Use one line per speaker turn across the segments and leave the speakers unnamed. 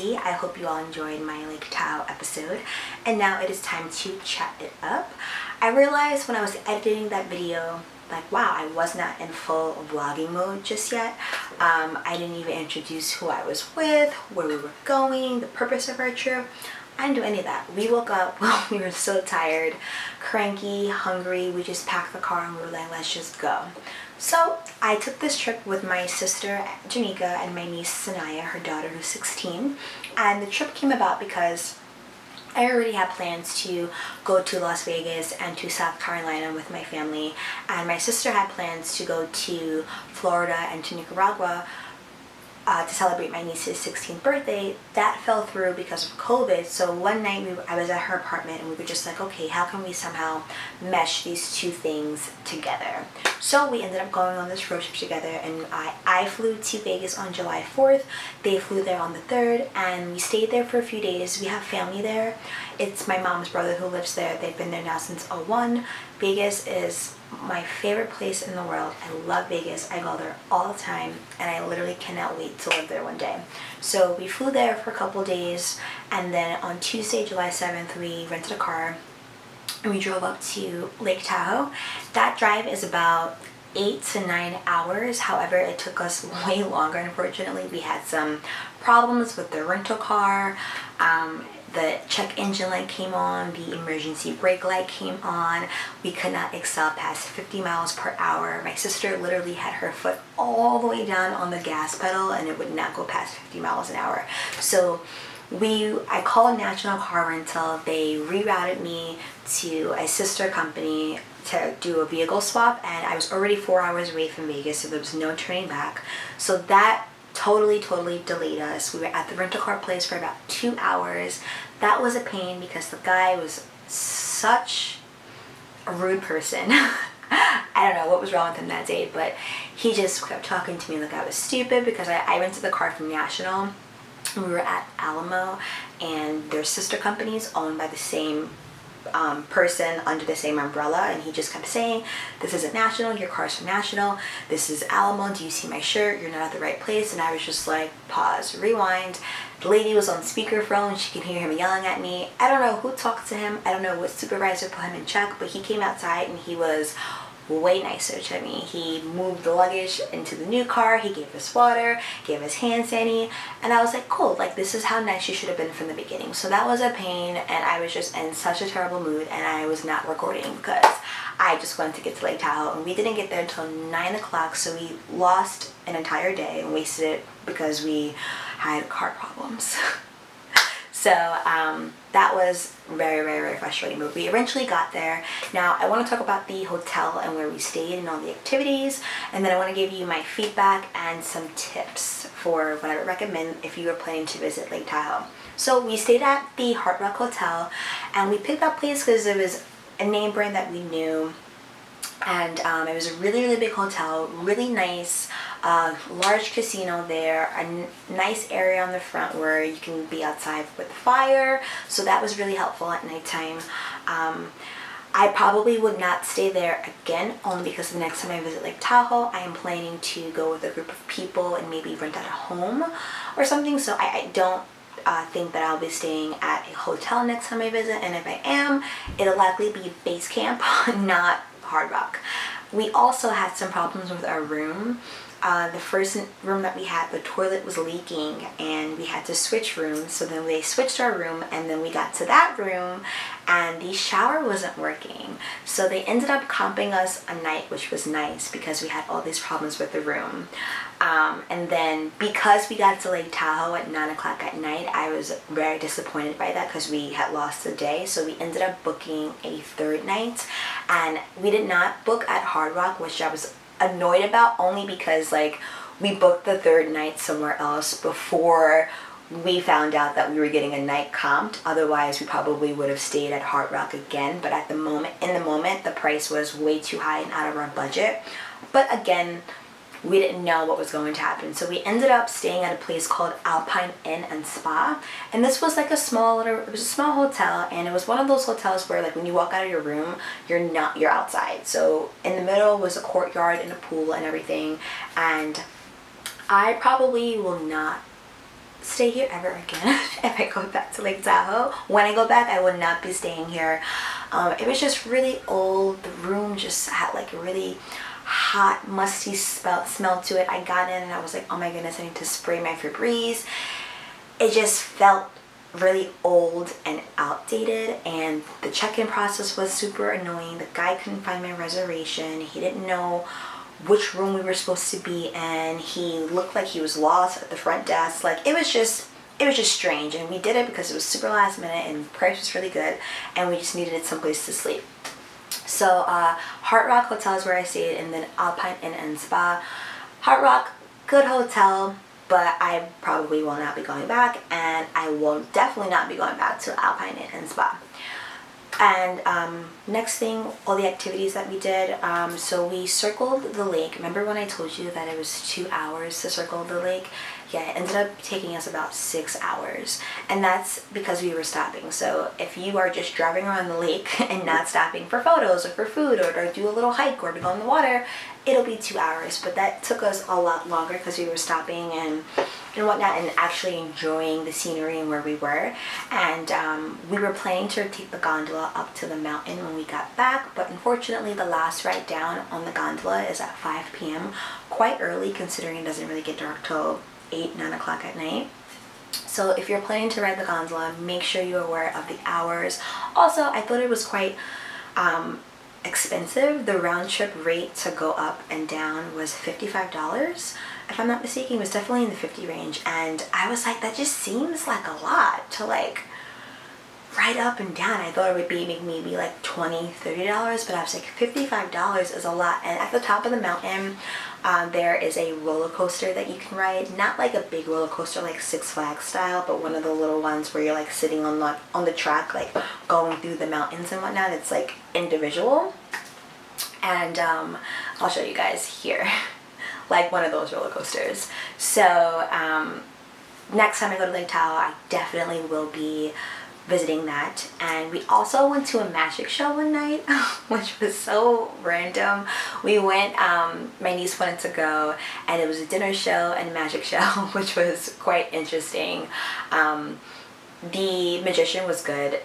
Tracy. I hope you all enjoyed my Lake Tahoe episode, and now it is time to chat it up. I realized when I was editing that video, like, wow, I was not in full vlogging mode just yet. I didn't even introduce who I was with, where we were going, the purpose of our trip. I didn't do any of that. We woke up, well, we were so tired, cranky, hungry. We just packed the car and we were like, let's just go. So I took this trip with my sister Janika and my niece Sanaya, her daughter who's 16. And the trip came about because I already had plans to go to Las Vegas and to South Carolina with my family, and my sister had plans to go to Florida and to Nicaragua to celebrate my niece's 16th birthday. That fell through because of COVID. So one night I was at her apartment and we were just like, okay, how can we somehow mesh these two things together? So we ended up going on this road trip together, and I flew to Vegas on July 4th. They flew there on the 3rd, and we stayed there for a few days. We have family there. It's my mom's brother who lives there. They've been there now since '01. Vegas is my favorite place in the world. I love Vegas. I go there all the time, and I literally cannot wait to live there one day. So we flew there for a couple days, and then on Tuesday, July 7th, we rented a car and we drove up to Lake Tahoe. That drive is about 8 to 9 hours. However, it took us way longer. Unfortunately, we had some problems with the rental car. The check engine light came on, the emergency brake light came on. We could not excel past 50 miles per hour. My sister literally had her foot all the way down on the gas pedal and it would not go past 50 miles an hour. So I called National Car Rental. They rerouted me to a sister company to do a vehicle swap, and I was already 4 hours away from Vegas, so there was no turning back. So that totally delayed us. We were at the rental car place for about 2 hours. That was a pain because the guy was such a rude person. I don't know what was wrong with him that day, but he just kept talking to me like I was stupid because I rented the car from National. We were at Alamo, and their sister companies owned by the same person under the same umbrella, and he just kept saying, this isn't National, your car's from National, this is Alamo, do you see my shirt, you're not at the right place. And I was just like, pause, rewind. The lady was on speakerphone, she could hear him yelling at me. I don't know who talked to him, I don't know what supervisor put him in check, but he came outside and he was way nicer to me. He moved the luggage into the new car, he gave us water, gave us hand sanitizer, and I was like, cool, like this is how nice you should have been from the beginning. So that was a pain, and I was just in such a terrible mood, and I was not recording because I just wanted to get to Lake Tahoe, and we didn't get there until 9 o'clock, so we lost an entire day and wasted it because we had car problems. So that was very frustrating, but we eventually got there. Now I want to talk about the hotel and where we stayed and all the activities, and then I want to give you my feedback and some tips for what I would recommend if you were planning to visit Lake Tahoe. So we stayed at the Hard Rock Hotel, and we picked that place because it was a name brand that we knew, and it was a really big hotel, really nice, large casino there, a nice area on the front where you can be outside with fire, so that was really helpful at nighttime. I probably would not stay there again, only because the next time I visit Lake Tahoe, I am planning to go with a group of people and maybe rent out a home or something, so I don't think that I'll be staying at a hotel next time I visit, and if I am, it'll likely be Basecamp, not Hard Rock. We also had some problems with our room. The first room that we had, the toilet was leaking and we had to switch rooms. So then they switched our room, and then we got to that room and the shower wasn't working. So they ended up comping us a night, which was nice because we had all these problems with the room. And then because we got to Lake Tahoe at 9 o'clock at night, I was very disappointed by that because we had lost the day. So we ended up booking a third night, and we did not book at Hard Rock, which I was annoyed about, only because like we booked the third night somewhere else before we found out that we were getting a night comped. Otherwise we probably would have stayed at Hard Rock again, but in the moment the price was way too high and out of our budget. But again, we didn't know what was going to happen, so we ended up staying at a place called Alpine Inn and Spa, and this was like it was a small hotel, and it was one of those hotels where like when you walk out of your room, you're outside. So in the middle was a courtyard and a pool and everything, and I probably will not stay here ever again if I go back to Lake Tahoe. When I go back, I will not be staying here. It was just really old. The room just had like a really hot, musty smell to it. I got in and I was like, oh my goodness, I need to spray my Febreze. It just felt really old and outdated, and the check-in process was super annoying. The guy couldn't find my reservation. He didn't know which room we were supposed to be in. He looked like he was lost at the front desk. Like it was just strange, and we did it because it was super last minute and the price was really good and we just needed someplace to sleep. So Hard Rock Hotel is where I stayed, and then Alpine Inn and Spa. Hard Rock, good hotel, but I probably will not be going back, and I will definitely not be going back to Alpine Inn and Spa. And next thing, all the activities that we did. So we circled the lake. Remember when I told you that it was 2 hours to circle the lake? Yeah, it ended up taking us about 6 hours, and that's because we were stopping. So if you are just driving around the lake and not stopping for photos or for food or to do a little hike or to go in the water, it'll be 2 hours. But that took us a lot longer because we were stopping and whatnot, and actually enjoying the scenery and where we were. And we were planning to take the gondola up to the mountain when we got back, but unfortunately the last ride down on the gondola is at 5 p.m. quite early, considering it doesn't really get dark till 8-9 o'clock at night. So if you're planning to ride the gondola, make sure you're aware of the hours. Also, I thought it was quite expensive. The round trip rate to go up and down was $55. If I'm not mistaken, it was definitely in the 50 range, and I was like, that just seems like a lot to like ride up and down. I thought it would be maybe like $20-$30, but I was like, $55 is a lot. And at the top of the mountain, there is a roller coaster that you can ride. Not like a big roller coaster like Six Flags style, but one of the little ones where you're like sitting on the track, like going through the mountains and whatnot. It's like individual, and I'll show you guys here. Like one of those roller coasters. So next time I go to Lake Tahoe, I definitely will be visiting that. And we also went to a magic show one night, which was so random. We went, my niece wanted to go, and it was a dinner show and a magic show, which was quite interesting. The magician was good.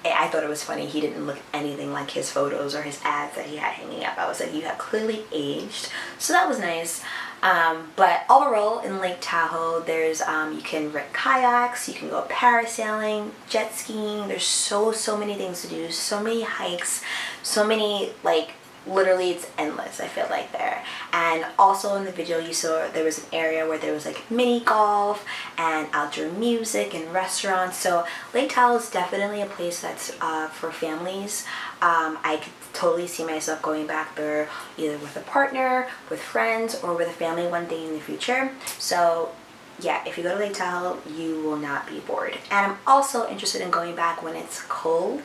I thought it was funny. He didn't look anything like his photos or his ads that he had hanging up. I was like, you have clearly aged. So that was nice. But overall, in Lake Tahoe, there's you can rent kayaks, you can go parasailing, jet skiing. There's so many things to do, so many hikes, so many, like, literally it's endless, I feel like, there. And also in the video you saw there was an area where there was like mini golf and outdoor music and restaurants. So Lake Tahoe is definitely a place that's for families. I could totally see myself going back there either with a partner, with friends, or with a family one day in the future. So yeah, if you go to Lake Tahoe, you will not be bored. And I'm also interested in going back when it's cold,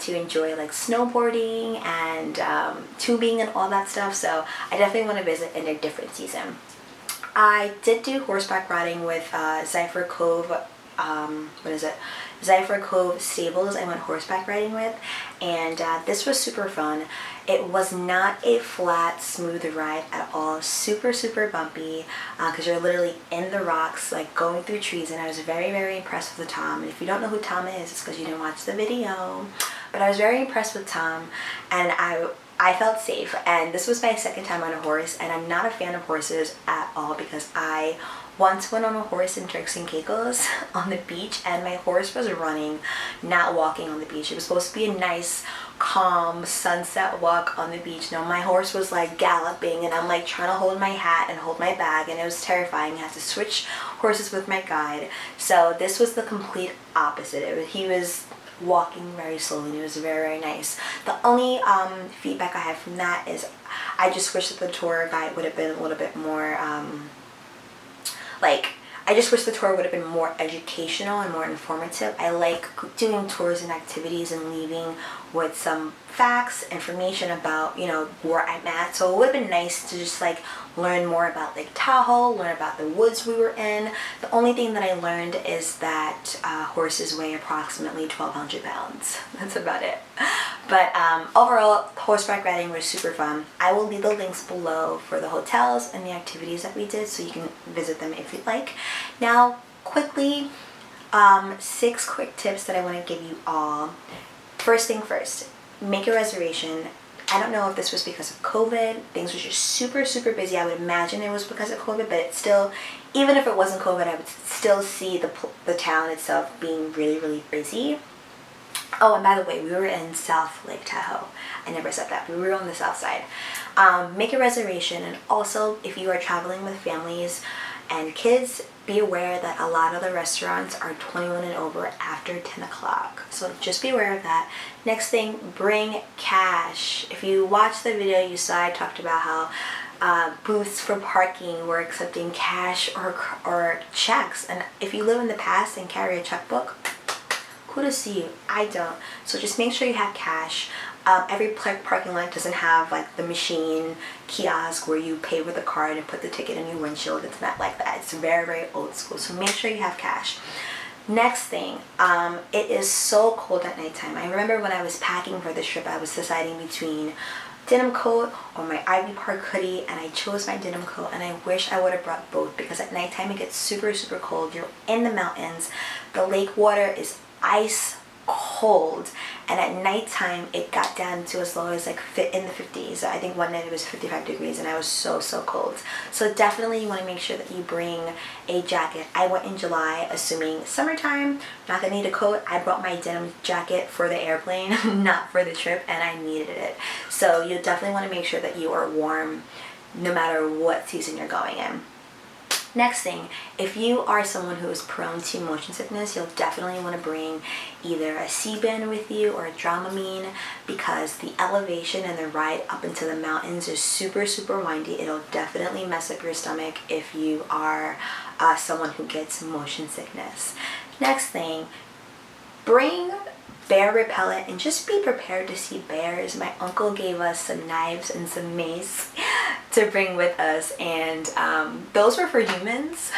to enjoy like snowboarding and tubing and all that stuff. So I definitely want to visit in a different season. I did do horseback riding with Zephyr Cove, Zephyr Cove Stables I went horseback riding with, and this was super fun. It was not a flat, smooth ride at all. Super bumpy, because you're literally in the rocks, like going through trees, and I was very impressed with Tom. And if you don't know who Tom is, it's because you didn't watch the video. But I was very impressed with Tom, and I felt safe. And this was my second time on a horse, and I'm not a fan of horses at all, because I once went on a horse in Turks and Caicos on the beach, and my horse was running, not walking on the beach. It was supposed to be a nice, calm sunset walk on the beach. No, my horse was like galloping, and I'm like trying to hold my hat and hold my bag, and it was terrifying. I had to switch horses with my guide. So this was the complete opposite. He was walking very slowly, and it was very nice. The only feedback I have from that is I just wish that the tour guide would have been a little bit more I just wish the tour would have been more educational and more informative. I like doing tours and activities and leaving with some facts, information about, you know, where I'm at. So it would have been nice to just like learn more about Lake Tahoe, learn about the woods we were in. The only thing that I learned is that horses weigh approximately 1,200 pounds. That's about it. But overall, horseback riding was super fun. I will leave the links below for the hotels and the activities that we did, so you can visit them if you'd like. Now, quickly, 6 quick tips that I want to give you all. First thing first, make a reservation. I don't know if this was because of COVID. Things were just super, super busy. I would imagine it was because of COVID, but it's still, even if it wasn't COVID, I would still see the town itself being really, really busy. Oh, and by the way, we were in South Lake Tahoe. I never said that. We were on the south side. Make a reservation, and also if you are traveling with families and kids, be aware that a lot of the restaurants are 21 and over after 10 o'clock. So just be aware of that. Next thing, bring cash. If you watched the video, you saw I talked about how booths for parking were accepting cash or checks. And if you live in the past and carry a checkbook, kudos to you. I don't. So just make sure you have cash. Every parking lot doesn't have like the machine kiosk where you pay with a card and put the ticket in your windshield. It's not like that. It's very, very old school. So make sure you have cash. Next thing, it is so cold at nighttime. I remember when I was packing for this trip, I was deciding between denim coat or my Ivy Park hoodie, and I chose my denim coat, and I wish I would have brought both, because at nighttime it gets super, super cold. You're in the mountains. The lake water is ice cold, and at nighttime it got down to as low as like in the 50s. I think one night it was 55 degrees and I was so cold. So definitely you want to make sure that you bring a jacket. I went in July assuming summertime, not gonna need a coat. I brought my denim jacket for the airplane, not for the trip, and I needed it. So you definitely want to make sure that you are warm no matter what season you're going in. Next thing, if you are someone who is prone to motion sickness, you'll definitely want to bring either a C-band with you or a Dramamine, because the elevation and the ride up into the mountains is super, super windy. It'll definitely mess up your stomach if you are someone who gets motion sickness. Next thing, bring bear repellent and just be prepared to see bears. My uncle gave us some knives and some mace to bring with us, and those were for humans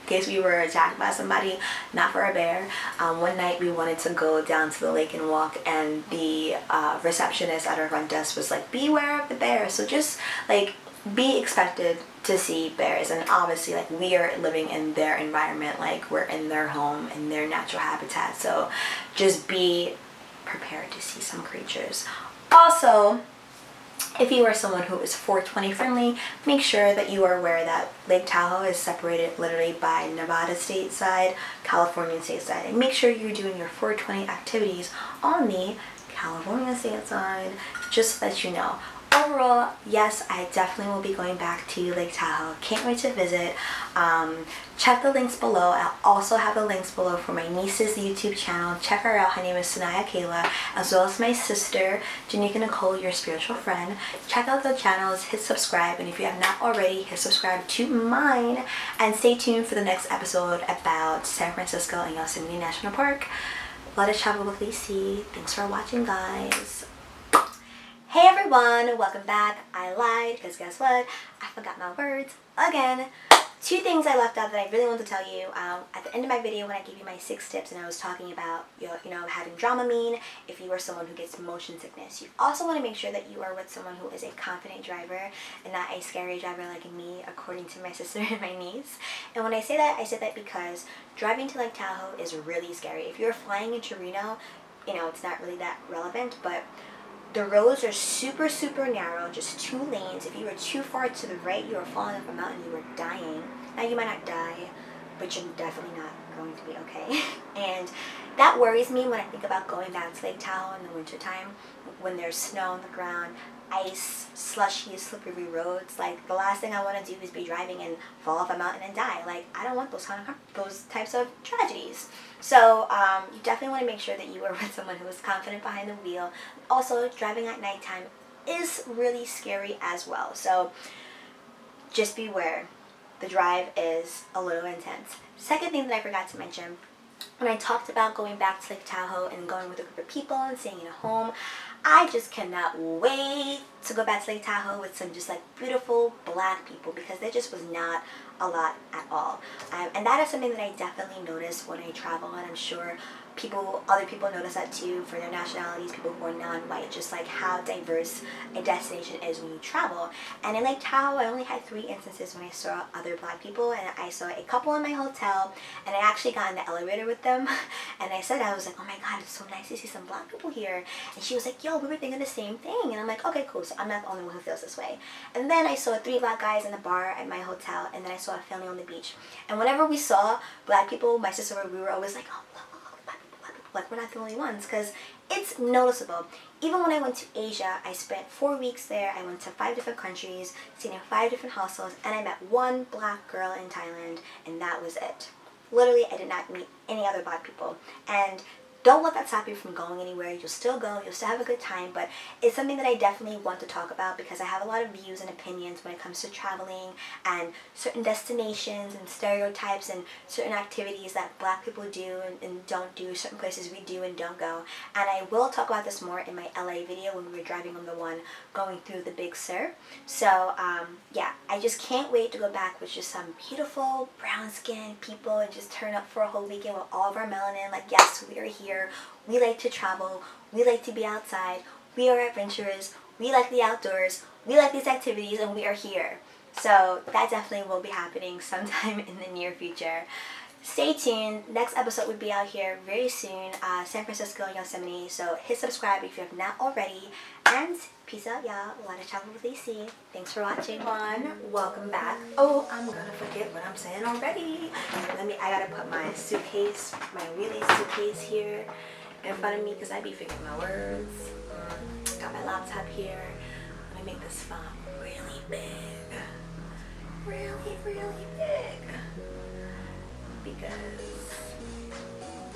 in case we were attacked by somebody, not for a bear. One night we wanted to go down to the lake and walk, and the receptionist at our front desk was like, beware of the bears. So just like be expected to see bears, and obviously like we are living in their environment, like we're in their home and their natural habitat, so just be prepared to see some creatures. Also, if you are someone who is 420 friendly, make sure that you are aware that Lake Tahoe is separated literally by Nevada state side, California state side, and make sure you're doing your 420 activities on the California state side, just so that you know. Overall, yes, I definitely will be going back to Lake Tahoe. Can't wait to visit. Check the links below. I'll also have the links below for my niece's YouTube channel. Check her out. Her name is Sanaya Kayla, as well as my sister, Janika Nicole, your spiritual friend. Check out the channels, hit subscribe, and if you have not already, hit subscribe to mine. And stay tuned for the next episode about San Francisco and Yosemite National Park. Let us travel with Lacey. Thanks for watching, guys. Hey everyone, welcome back. I lied, because guess what? I forgot my words again. 2 things I left out that I really want to tell you. At the end of my video when I gave you my 6 tips and I was talking about having Dramamine if you are someone who gets motion sickness. You also want to make sure that you are with someone who is a confident driver and not a scary driver like me, according to my sister and my niece. And when I say that because driving to Lake Tahoe is really scary. If you're flying into Reno, it's not really that relevant, but the roads are super, super narrow, just 2 lanes. If you were too far to the right, you were falling off a mountain, you were dying. Now, you might not die, but you're definitely not going to be okay. And that worries me when I think about going back to Lake Tahoe in the wintertime, when there's snow on the ground, ice, slushy, slippery roads. Like, the last thing I want to do is be driving and fall off a mountain and die. Like, I don't want those types of tragedies. So you definitely want to make sure that you are with someone who is confident behind the wheel. Also, driving at nighttime is really scary as well. So just beware. The drive is a little intense. Second thing that I forgot to mention, when I talked about going back to Lake Tahoe and going with a group of people and staying in a home, I just cannot wait to go back to Lake Tahoe with some just like beautiful black people, because there just was not a lot at all. And that is something that I definitely notice when I travel, and I'm sure other people notice that too for their nationalities, people who are non-white, just like how diverse a destination is when you travel. And in Lake Tahoe, I only had 3 instances when I saw other black people, and I saw a couple in my hotel, and I actually got in the elevator with them, and I was like, oh my god, it's so nice to see some black people here. And she was like, yo, we were thinking the same thing. And I'm like, okay, cool, so I'm not the only one who feels this way. And then I saw 3 black guys in the bar at my hotel, and then I saw a family on the beach. And whenever we saw black people, my sister, we were always like, oh, look, black people, like we're not the only ones, because it's noticeable. Even when I went to Asia, I spent 4 weeks there. I went to 5 different countries, stayed in 5 different hostels, and I met 1 black girl in Thailand, and that was it. Literally, I did not meet any other black people. And don't let that stop you from going anywhere. You'll still go, you'll still have a good time, but it's something that I definitely want to talk about because I have a lot of views and opinions when it comes to traveling and certain destinations and stereotypes and certain activities that black people do and don't do, certain places we do and don't go. And I will talk about this more in my LA video when we were driving on the one going through the Big Sur. So yeah, I just can't wait to go back with just some beautiful brown skinned people and just turn up for a whole weekend with all of our melanin. Like, yes, we are here. We like to travel, we like to be outside, we are adventurous, we like the outdoors, we like these activities, and we are here. So that definitely will be happening sometime in the near future. Stay tuned. Next episode will be out here very soon. San Francisco, Yosemite. So hit subscribe if you have not already. And peace out, y'all. A lot of travel with AC. Thanks for watching. Welcome back. Oh, I'm gonna forget what I'm saying already. I gotta put my suitcase, my relay suitcase here in front of me because I be forgetting my words. Got my laptop here. I'm gonna make this font really big. Really, really big. Because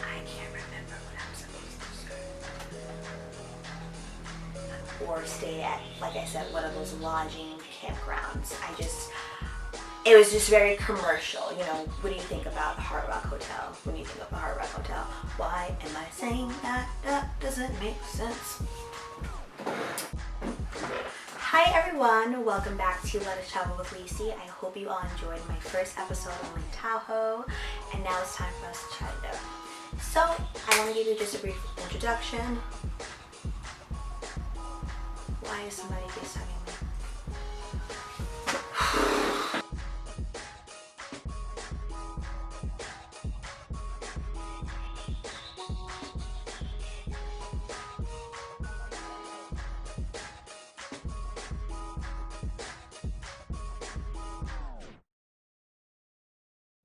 I can't remember what I'm supposed to say. Or stay at, like I said, one of those lodging campgrounds. It was just very commercial. You know, what do you think about Hard Rock Hotel? When you think of the Hard Rock Hotel, why am I saying that? That doesn't make sense. Hi everyone, welcome back to Let Us Travel with Lacey. I hope you all enjoyed my first episode on Lake Tahoe, and now it's time for us to chat it up. So, I want to give you just a brief introduction. Why is somebody FaceTiming me?